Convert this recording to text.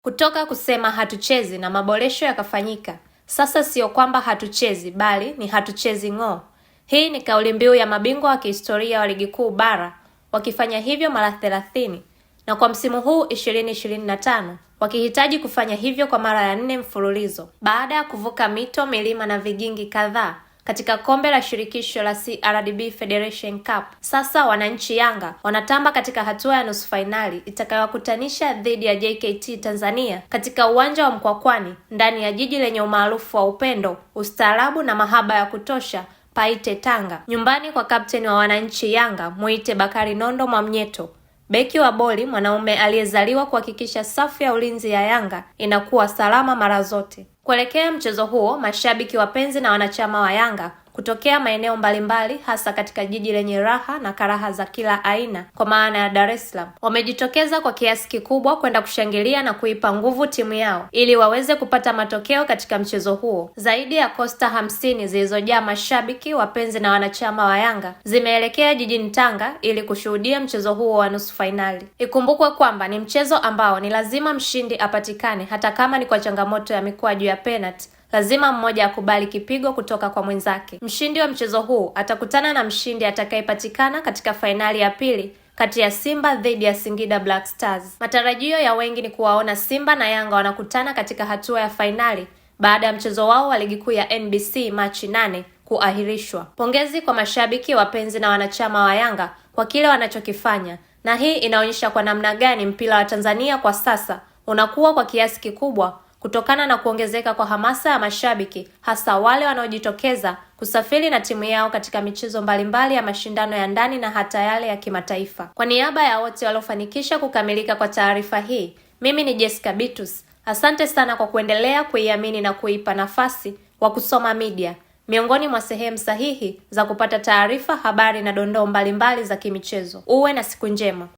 Kutoka kusema hatuchezi na maboresho yakafanyika, sasa sio kwamba hatuchezi bali ni hatuchezi ng'o. Hii ni kauli mbiu ya mabingwa wa kihistoria wa ligi kuu bara, wakifanya hivyo mara 30 na kwa msimu huu 2025 wakihitaji kufanya hivyo kwa mara ya 4 mfululizo baada ya kuvuka mito, milima na vigingi kadhaa katika kombe la shirikisho la CRDB Federation Cup. Sasa wananchi Yanga wanatamba katika hatua ya nusu fainali itakayowakutanisha dhidi ya JKT Tanzania katika uwanja wa Mkwakwani ndani ya jiji lenye umaarufu wa upendo, ustaarabu na mahaba ya kutosha, Paite Tanga, nyumbani kwa kapteni wa wananchi Yanga Muite Bakari Nondo Mwamnyeto, beki wa boli mwanaume aliyezaliwa kuhakikisha safu ya ulinzi ya Yanga inakuwa salama mara zote. Kuelekea mchezo huo, mashabiki wapenzi na wanachama wa Yanga kutokea maeneo mbalimbali hasa katika jiji lenye raha na karaha za kila aina kwa maana ya Dar es Salaam wamejitokeza kwa kiasi kikubwa kwenda kushangilia na kuipa nguvu timu yao ili waweze kupata matokeo katika mchezo huo. Zaidi ya kosta 50 zilizojaa mashabiki wapenzi na wanachama wa Yanga zimeelekea jijini Tanga ili kushuhudia mchezo huo wa nusu fainali. Ikumbukwe kwamba ni mchezo ambao ni lazima mshindi apatikane, hata kama ni kwa changamoto ya mikwaju ya penalty. Lazima mmoja akubali kipigo kutoka kwa mwenzake. Mshindi wa mchezo huu atakutana na mshindi atakayepatikana katika fainali ya pili kati ya Simba dhidi ya Singida Black Stars. Matarajio ya wengi ni kuwaona Simba na Yanga wanakutana katika hatua ya fainali baada ya mchezo wao wa ligi kuu ya NBC Machi 8 kuahirishwa. Pongezi kwa mashabiki, wapenzi na wanachama wa Yanga kwa kile wanachokifanya, na hii inaonyesha kwa namna gani mpira wa Tanzania kwa sasa unakuwa kwa kiasi kikubwa kutokana na kuongezeka kwa hamasa ya mashabiki, hasa wale wanaojitokeza kusafiri na timu yao katika michezo mbalimbali ya mashindano ya ndani na hata yale ya kimataifa. Kwa niaba ya wote waliofanikisha kukamilika kwa taarifa hii, mimi ni Jessica Bitus. Asante sana kwa kuendelea kuiamini na kuipa nafasi Wakusoma Media, miongoni mwa sehemu sahihi za kupata taarifa, habari na dondoo mbalimbali za kimichezo. Uwe na siku njema.